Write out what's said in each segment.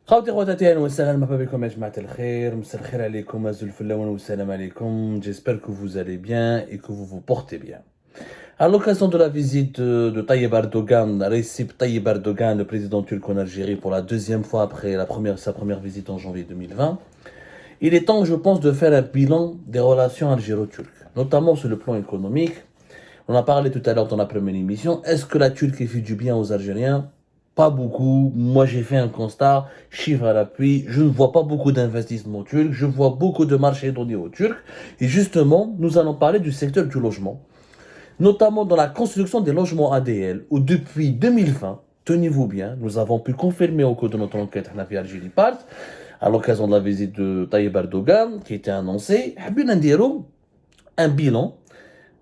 خواتي خواتاتي اهلا وسهلا مرحبا بكم يا جماعة الخير مساء الخير عليكم azul الفلاون والسلام عليكم. J'espère que vous allez bien et que vous vous portez bien. À l'occasion de la visite de Tayyip Erdogan, Recep Tayyip Erdogan, le président turc en Algérie, pour la deuxième fois après sa première visite en janvier 2020, il est temps, je pense, de faire un bilan des relations algéro-turques, notamment sur le plan économique. On a parlé tout à l'heure dans la première émission. Est-ce que la Turquie fait du bien aux Algériens? Pas beaucoup. Moi, j'ai fait un constat, chiffre à l'appui. Je ne vois pas beaucoup d'investissements turcs. Je vois beaucoup de marchés donnés aux Turcs. Et justement, nous allons parler du secteur du logement, notamment dans la construction des logements ADL, où depuis 2020, tenez-vous bien, nous avons pu confirmer au cours de notre enquête Hanafi Algérie Part, à l'occasion de la visite de Tayyip Erdogan, qui était annoncée, un bilan.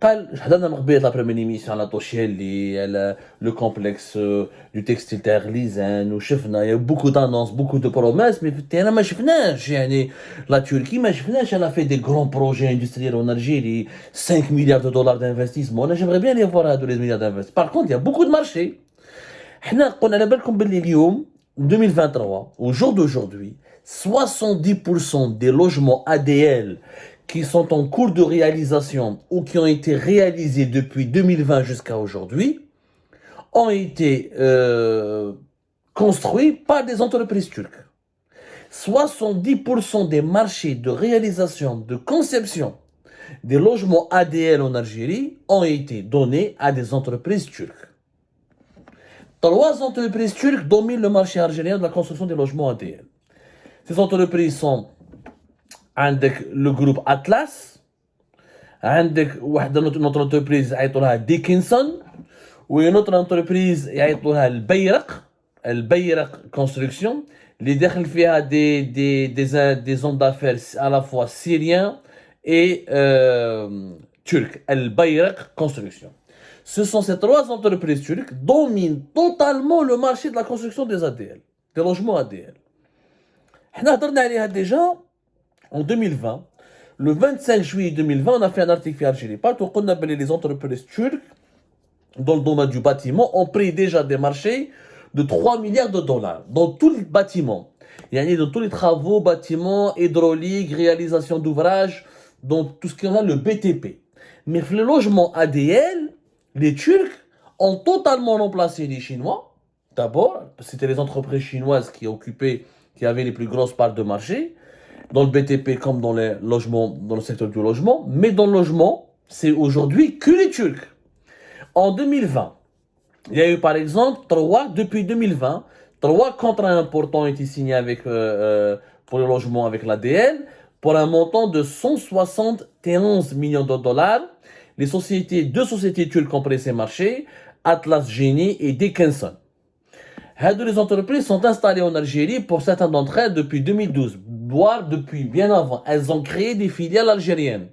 قال حضرنا من قبيل لا بريمير ايميسيون على توشيلي على لو كومبلكس دو تكستيل تاع غليزان وشفنا يا بوكو دانونس بوكو دو بروميس مي في التيران ما شفناش يعني لا تركي ما شفناش انا في دي غران بروجي اندستريال اون الجيري 5 مليار دو دولار دانفستيسمون انا جيمري بيان لي فوار هادو لي مليار دانفستيسمون بار كونت يا بوكو دو مارشي حنا قلنا على بالكم باللي اليوم 2023 au jour d'aujourd'hui 70% des logements ADL qui sont en cours de réalisation ou qui ont été réalisés depuis 2020 jusqu'à aujourd'hui ont été construits par des entreprises turques. 70% des marchés de réalisation, de conception des logements ADL en Algérie ont été donnés à des entreprises turques. 3 entreprises turques dominent le marché algérien de la construction des logements ADL. Ces entreprises sont عندك le groupe Atlas, عندك واحدة notre entreprise يعيطوا لها ديكنسون وune autre entreprise يعيطوا لها البيرق construction اللي داخل فيها des hommes d'affaires à la fois syriens et turcs. البيرق construction. Ce sont ces 3 entreprises turques dominent totalement le marché de la construction des ADL, des logements ADL. احنا هضرنا عليها déjà en 2020, le 25 juillet 2020, on a fait un article sur Algérie Part où on a appelé les entreprises turques dans le domaine du bâtiment ont pris déjà des marchés de 3 milliards de dollars dans tous les bâtiments. Dans tous les travaux, bâtiments, hydrauliques, réalisation d'ouvrages, dans tout ce qu'on a le BTP. Mais les logements ADL, les Turcs ont totalement remplacé les Chinois. D'abord, c'était les entreprises chinoises qui avaient les plus grosses parts de marché, dans le BTP comme dans les logements, dans le secteur du logement. Mais dans le logement, c'est aujourd'hui que les Turcs. En 2020, il y a eu par exemple depuis 2020, 3 contrats importants ont été signés avec, pour le logement avec l'ADL pour un montant de 171 millions de dollars. Deux sociétés turques ont pris ces marchés, Atlas Genie et Dickinson. Les entreprises sont installées en Algérie pour certaines d'entre elles depuis 2012, voire depuis bien avant. Elles ont créé des filiales algériennes.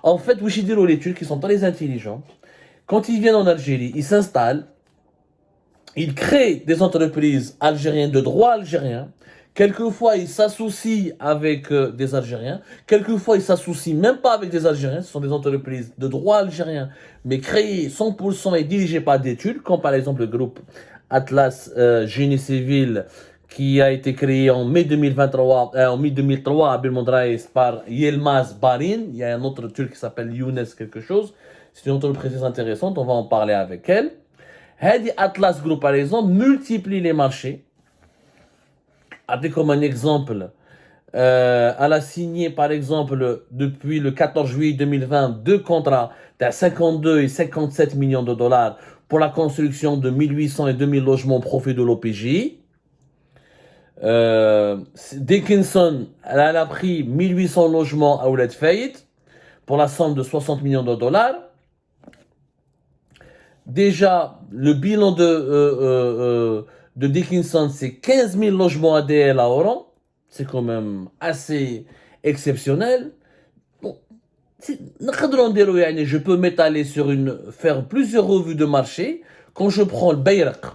En fait, les Turcs qui sont très intelligents, quand ils viennent en Algérie, ils s'installent, ils créent des entreprises algériennes de droit algérien. Quelquefois, ils s'associent avec des Algériens. Quelquefois, ils s'associent même pas avec des Algériens. Ce sont des entreprises de droit algérien, mais créées 100% et dirigées par des Turcs, comme par exemple le groupe Atlas Génie Civil, qui a été créé en mai 2003 à Belmondraïs par Yilmaz Barin. Il y a un autre Turc qui s'appelle Younes quelque chose. C'est une entreprise intéressante, on va en parler avec elle. Hadi Atlas Group, par exemple, multiplie les marchés. Avec comme un exemple, elle a signé, par exemple, depuis le 14 juillet 2020, 2 contrats de 52 et 57 millions de dollars pour la construction de 1800 et 2000 logements au profit de l'OPJ. Dickinson, elle a pris 1800 logements à Ouled Fayed pour la somme de 60 millions de dollars. Déjà, le bilan de Dickinson, c'est 15 000 logements ADL à Oran. C'est quand même assez exceptionnel. Bon, je peux m'étaler faire plusieurs revues de marché. Quand je prends le Bayrak,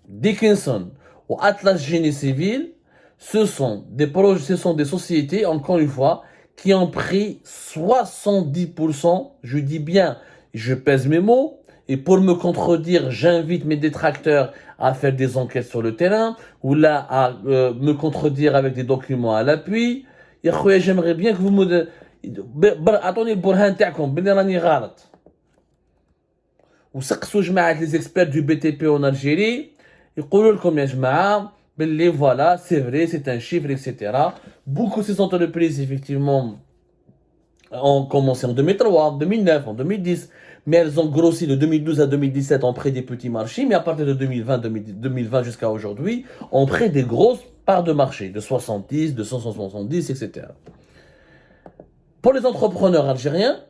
Dickinson ou Atlas Génie Civil, ce sont des sociétés, encore une fois, qui ont pris 70%, je dis bien, je pèse mes mots, Et pour me contredire, j'invite mes détracteurs à faire des enquêtes sur le terrain, ou là à me contredire avec des documents à l'appui. يا خويا j'aimerais bien que vous me اعطوني البرهان تاعكم بلي راني غلط. وسقسوا جماعة les experts du BTP en Algérie يقولوا لكم يا جماعة باللي voilà c'est vrai c'est un chiffre etc. Beaucoup de ces entreprises effectivement ont commencé en 2003, en 2009, en 2010, mais elles ont grossi de 2012 à 2017 en près des petits marchés, mais à partir de 2020 jusqu'à aujourd'hui, on près des grosses parts de marché, de 70, de 170, etc. Pour les entrepreneurs algériens,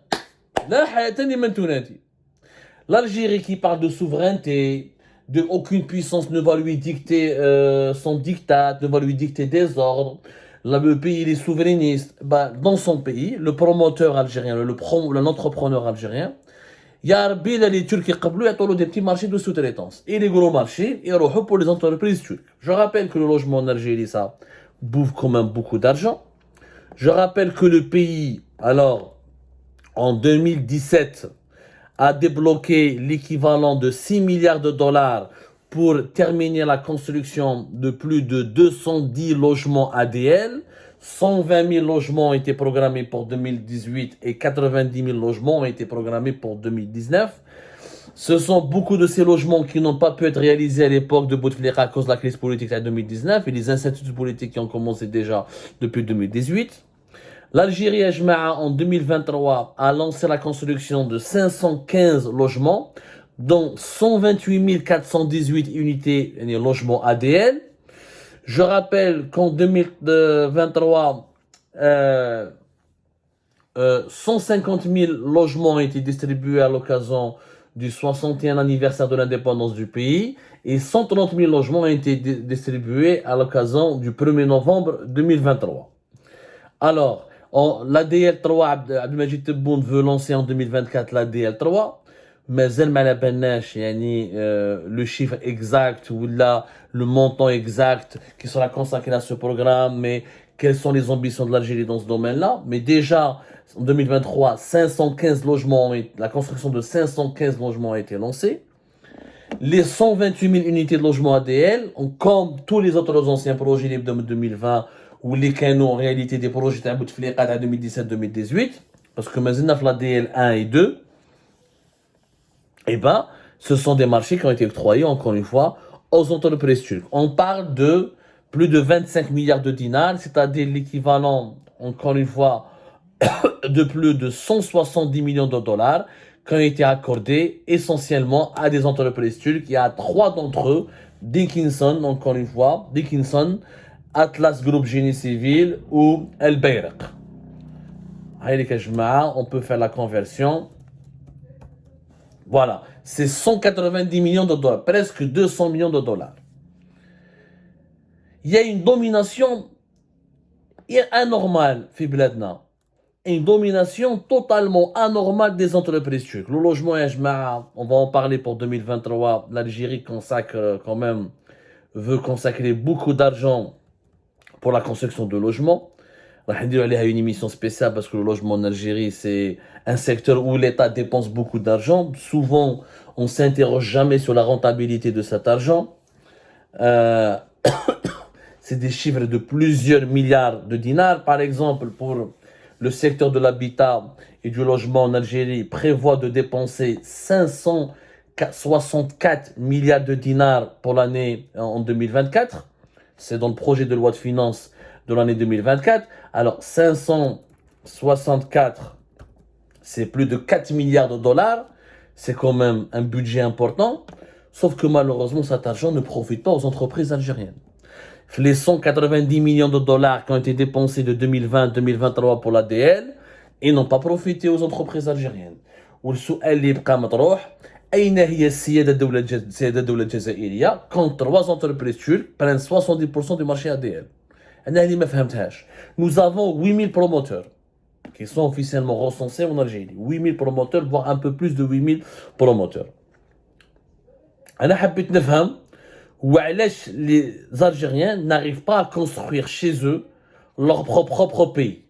l'Algérie qui parle de souveraineté, de aucune puissance ne va lui dicter son diktat, ne va lui dicter des ordres. Là, le pays il est souverainiste. Dans son pays, le promoteur algérien, l'entrepreneur algérien, il y a les Turcs qui ont des petits marchés de sous-traitance. Et les gros marchés, ils sont pour les entreprises turques. Je rappelle que le logement en Algérie, ça bouffe quand même beaucoup d'argent. Je rappelle que le pays, alors, en 2017, a débloqué l'équivalent de 6 milliards de dollars pour terminer la construction de plus de 210 logements ADL. 120 000 logements ont été programmés pour 2018 et 90 000 logements ont été programmés pour 2019. Ce sont beaucoup de ces logements qui n'ont pas pu être réalisés à l'époque de Bouteflika à cause de la crise politique de 2019 et les incertitudes politiques qui ont commencé déjà depuis 2018. L'Algérie, en 2023, a lancé la construction de 515 logements, dont 128 418 unités de logements ADL. Je rappelle qu'en 2023, 150 000 logements ont été distribués à l'occasion du 61e anniversaire de l'indépendance du pays et 130 000 logements ont été distribués à l'occasion du 1er novembre 2023. Alors, l'ADL 3, Abdelmajid Tebboune veut lancer en 2024 l'ADL 3, mais le chiffre exact ou là, le montant exact qui sera consacré à ce programme, mais quelles sont les ambitions de l'Algérie dans ce domaine-là. Mais déjà, en 2023, la construction de 515 logements a été lancée. Les 128 000 unités de logement ADL, comme tous les autres anciens projets de 2020, ou les canaux en réalité des projets de Bouteflika à 2017-2018, parce que maintenant l'ADL 1 et 2, ce sont des marchés qui ont été octroyés, encore une fois, aux entreprises turques. On parle de plus de 25 milliards de dinars, c'est-à-dire l'équivalent, encore une fois, de plus de 170 millions de dollars qui ont été accordés essentiellement à des entreprises turques. Il y a 3 d'entre eux, Dickinson, encore une fois, Atlas Group Génie Civil ou El Bayrak. On peut faire la conversion. Voilà, c'est 190 millions de dollars, presque 200 millions de dollars. Il y a une domination anormale, Fibladna. Une domination totalement anormale des entreprises turques. Le logement, on va en parler pour 2023. L'Algérie veut consacrer beaucoup d'argent pour la construction de logements. On a une émission spéciale parce que le logement en Algérie, c'est un secteur où l'État dépense beaucoup d'argent. Souvent, on ne s'interroge jamais sur la rentabilité de cet argent. C'est des chiffres de plusieurs milliards de dinars. Par exemple, pour le secteur de l'habitat et du logement en Algérie, prévoit de dépenser 564 milliards de dinars pour l'année en 2024. C'est dans le projet de loi de finances de l'année 2024. Alors, 564, c'est plus de 4 milliards de dollars. C'est quand même un budget important. Sauf que malheureusement, cet argent ne profite pas aux entreprises algériennes. Les 190 millions de dollars qui ont été dépensés de 2020 à 2023 pour l'ADL, ils n'ont pas profité aux entreprises algériennes. والسؤال اللي يبقى مطروح أين هي السيادة الدولة الجزائرية quand 3 entreprises turques prennent 70% du marché ADL. أنا اللي ما فهمتهاش. Nous avons 8000 promoteurs qui sont officiellement recensés en Algérie. 8000 promoteurs, voire un peu plus de 8000 promoteurs. أنا حبيت نفهم وعلاش les Algériens n'arrivent pas à construire chez eux leur propre pays.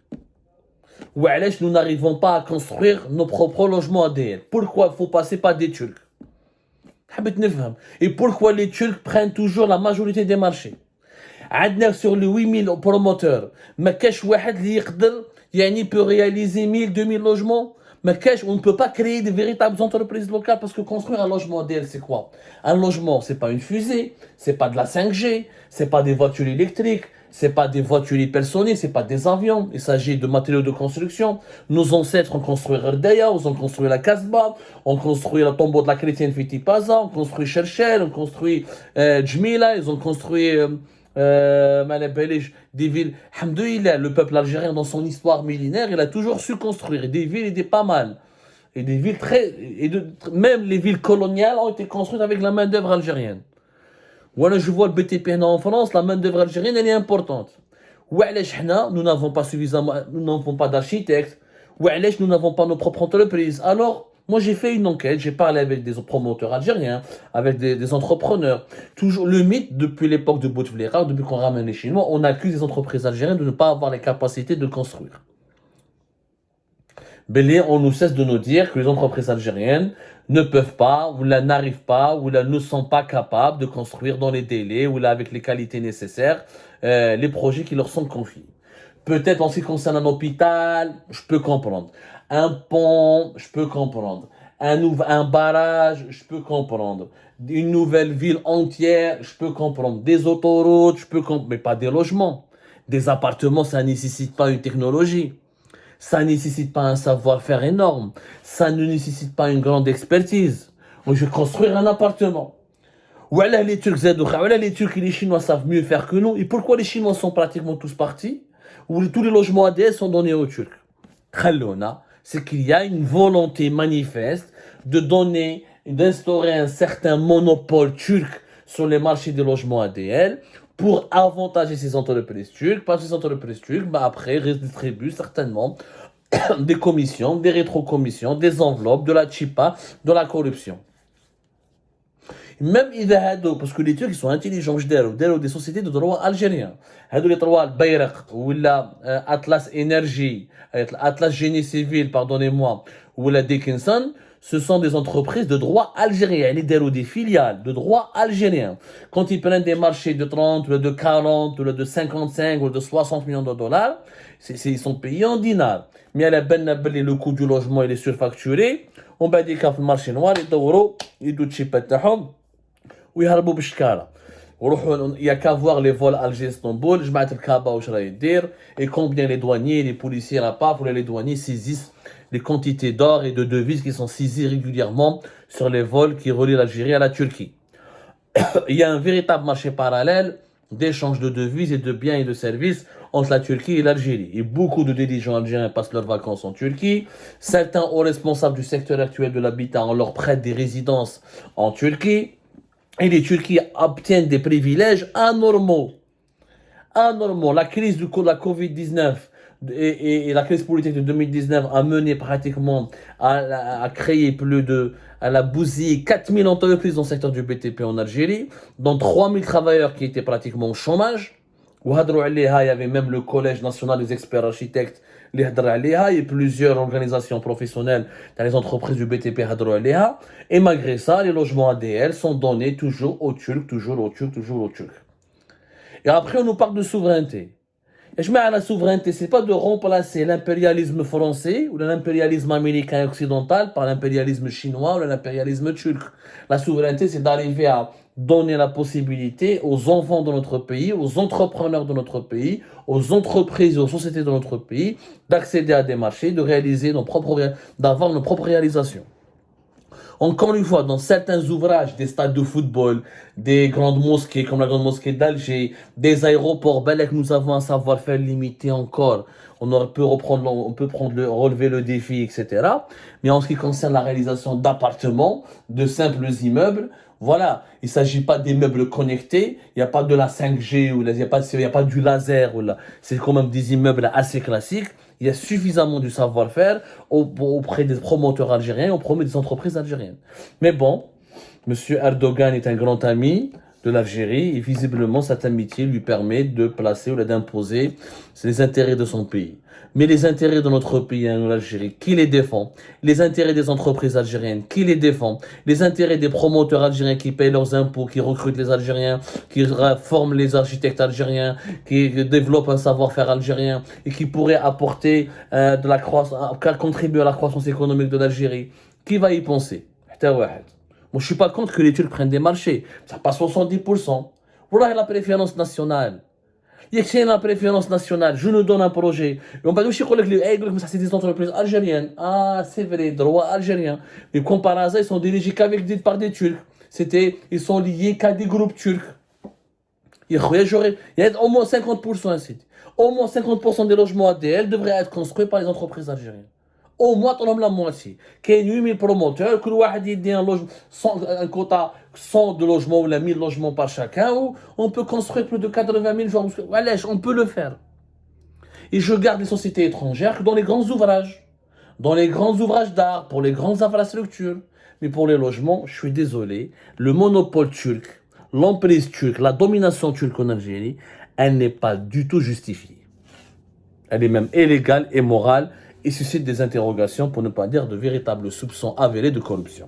Ou nous n'arrivons pas à construire nos propres logements ADL. Pourquoi il faut passer par des Turcs? Et pourquoi les Turcs prennent toujours la majorité des marchés? Sur les 8000 promoteurs, ما كاش واحد اللي يقدر يعني peut réaliser 1000 2000 logements. ما كاش, on ne peut pas créer de véritables entreprises locales parce que construire un logement ADL, c'est quoi? Un logement, c'est pas une fusée, c'est pas de la 5G, c'est pas des voitures électriques, c'est pas des voitures hypersoniques, c'est pas des avions. Il s'agit de matériaux de construction. Nos ancêtres ont construit Rdaya, ils ont construit la Casbah, ont construit le tombeau de la chrétienne Fitipaza, ont construit Cherchel, ont construit Djmila, ils ont construit des villes. Alhamdoulilah, le peuple algérien, dans son histoire millénaire, il a toujours su construire des villes et des pas mal. Et des villes même les villes coloniales ont été construites avec la main-d'œuvre algérienne. Voilà, je vois le BTP en France, la main-d'œuvre algérienne, elle est importante. Nous n'avons pas suffisamment, nous n'avons pas d'architectes. Nous n'avons pas nos propres entreprises. Alors, moi, j'ai fait une enquête, j'ai parlé avec des promoteurs algériens, avec des entrepreneurs. Toujours le mythe, depuis l'époque de Bouteflika, depuis qu'on ramène les Chinois, on accuse les entreprises algériennes de ne pas avoir les capacités de construire. Belé, on nous cesse de nous dire que les entreprises algériennes ne peuvent pas, ou là n'arrivent pas, ou là ne sont pas capables de construire dans les délais, ou là avec les qualités nécessaires, les projets qui leur sont confiés. Peut-être en ce qui concerne un hôpital, je peux comprendre. Un pont, je peux comprendre. Un barrage, je peux comprendre. Une nouvelle ville entière, je peux comprendre. Des autoroutes, je peux comprendre. Mais pas des logements. Des appartements, ça ne nécessite pas une technologie. Ça ne nécessite pas un savoir-faire énorme. Ça ne nécessite pas une grande expertise. Donc, je vais construire un appartement. Voilà, les Turcs voilà, les Turcs et les Chinois savent mieux faire que nous. Et pourquoi les Chinois sont pratiquement tous partis? Où tous les logements ADS sont donnés aux Turcs. C'est qu'il y a une volonté manifeste de donner, d'instaurer un certain monopole turc sur les marchés des logements ADL pour avantager ces entreprises turques, parce que ces entreprises turques, après, redistribuent certainement des commissions, des rétrocommissions, des enveloppes, de la chipa, de la corruption. Même parce que les Turcs ils sont intelligents, des sociétés de droit algériens. Les droits Bayraq ou Atlas Énergie, Atlas Génie Civil, pardonnez-moi, ou la Dickinson, ce sont des entreprises de droit algérien. Ils ont des filiales de droit algérien. Quand ils prennent des marchés de 30, ou de 40, ou de 55, ou de 60 millions de dollars, ils sont payés en dinars. Mais à la le coût du logement il est surfacturé. On va dire qu'à le marché noir, ils doivent chiper. ويهربوا بالشكاره وروحوا il y a qu'à voir les vols Alger-Istanbul جماعه الكابا واش راهي دير et combien les douaniers les policiers la PAF ou les douaniers saisissent les quantités d'or et de devises qui sont saisies régulièrement sur les vols qui relient l'Algérie à la Turquie. Il y a un véritable marché parallèle d'échange de devises et de biens et de services entre la Turquie et l'Algérie. Et beaucoup de dirigeants algériens passent leurs vacances en Turquie. Certains hauts responsables du secteur actuel de l'habitat, on leur prête des résidences en Turquie. Et les Turcs obtiennent des privilèges anormaux. La crise de la Covid-19 et la crise politique de 2019 a mené pratiquement à créer à la bousiller 4000 entreprises dans le secteur du BTP en Algérie, dont 3000 travailleurs qui étaient pratiquement au chômage. Il y avait même le Collège national des experts architectes et plusieurs organisations professionnelles dans les entreprises du BTP. Et malgré ça, les logements ADL sont donnés toujours aux Turcs. Et après, on nous parle de souveraineté. Et je mets à la souveraineté, c'est pas de remplacer l'impérialisme français ou l'impérialisme américain et occidental par l'impérialisme chinois ou l'impérialisme turc. La souveraineté, c'est d'arriver à donner la possibilité aux enfants de notre pays, aux entrepreneurs de notre pays, aux entreprises et aux sociétés de notre pays d'accéder à des marchés, de réaliser d'avoir nos propres réalisations. Encore une fois, dans certains ouvrages, des stades de football, des grandes mosquées comme la grande mosquée d'Alger, des aéroports, nous avons un savoir-faire limité encore. On peut relever le défi, etc. Mais en ce qui concerne la réalisation d'appartements, de simples immeubles, voilà, il ne s'agit pas d'immeubles connectés, il n'y a pas de la 5G, il n'y a pas du laser, c'est quand même des immeubles assez classiques. Il y a suffisamment du savoir-faire auprès des promoteurs algériens, auprès des entreprises algériennes. Mais bon, M. Erdogan est un grand ami de l'Algérie et visiblement cette amitié lui permet de placer ou d'imposer les intérêts de son pays. Mais les intérêts de notre pays, en Algérie, qui les défend? Les intérêts des entreprises algériennes, qui les défend? Les intérêts des promoteurs algériens qui payent leurs impôts, qui recrutent les Algériens, qui forment les architectes algériens, qui développent un savoir-faire algérien et qui pourraient apporter de la croissance, contribuer à la croissance économique de l'Algérie. Qui va y penser? Moi, je suis pas contre que les Turcs prennent des marchés. Ça passe 70%. Voilà la préférence nationale. Il y a la préférence nationale. Je nous donne un projet. Et on va dire que c'est des entreprises algériennes. Ah, c'est vrai, droit algérien. Mais comme par hasard, ils sont dirigés par des Turcs. Ils sont liés qu'à des groupes turcs. Il y a au moins 50% ici. Au moins 50% des logements ADL devraient être construits par les entreprises algériennes. Au moins, on la moitié. Il y a 8000 promoteurs, que un quota 100 de logements ou 1000 logements par chacun, où on peut construire plus de 80 000 genres. On peut le faire. Et je garde les sociétés étrangères dans les grands ouvrages. Dans les grands ouvrages d'art, pour les grandes infrastructures. Mais pour les logements, je suis désolé, le monopole turc, l'emprise turque, la domination turque en Algérie, elle n'est pas du tout justifiée. Elle est même illégale et morale et suscite des interrogations, pour ne pas dire de véritables soupçons avérés de corruption.